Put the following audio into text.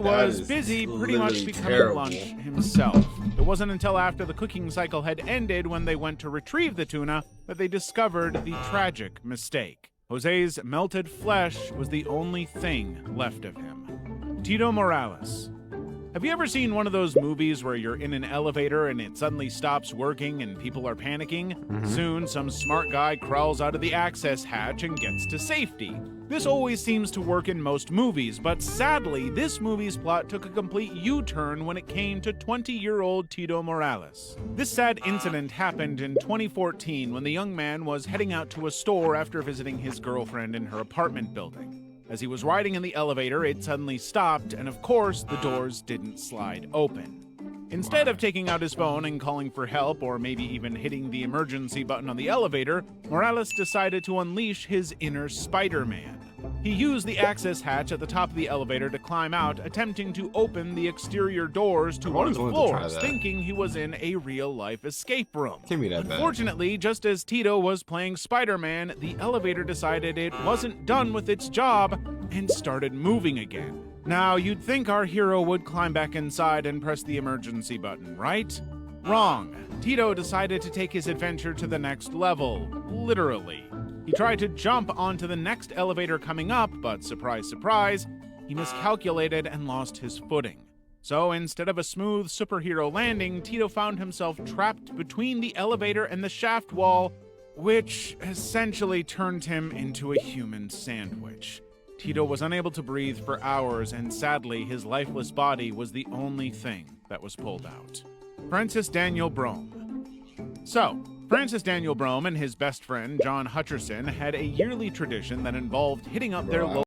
Was busy pretty much becoming lunch himself. It wasn't until after the cooking cycle had ended when they went to retrieve the tuna that they discovered the tragic mistake. Jose's melted flesh was the only thing left of him. Tito Morales. Have you ever seen one of those movies where you're in an elevator and it suddenly stops working and people are panicking? Soon, some smart guy crawls out of the access hatch and gets to safety. This always seems to work in most movies, but sadly, this movie's plot took a complete U-turn when it came to 20-year-old Tito Morales. This sad incident happened in 2014 when the young man was heading out to a store after visiting his girlfriend in her apartment building. As he was riding in the elevator, it suddenly stopped, and of course, the doors didn't slide open. Instead of taking out his phone and calling for help, or maybe even hitting the emergency button on the elevator, Morales decided to unleash his inner Spider-Man. He used the access hatch at the top of the elevator to climb out, attempting to open the exterior doors to one of the floors, thinking he was in a real-life escape room. Unfortunately, just as Tito was playing Spider-Man, the elevator decided it wasn't done with its job and started moving again. Now, you'd think our hero would climb back inside and press the emergency button, right? Wrong. Tito decided to take his adventure to the next level, literally. He tried to jump onto the next elevator coming up, but surprise, surprise, he miscalculated and lost his footing. So instead of a smooth superhero landing, Tito found himself trapped between the elevator and the shaft wall, which essentially turned him into a human sandwich. Tito was unable to breathe for hours, and sadly, his lifeless body was the only thing that was pulled out. Francis Daniel Brome. So, Francis Daniel Brome and his best friend, John Hutcherson, had a yearly tradition that involved hitting up their local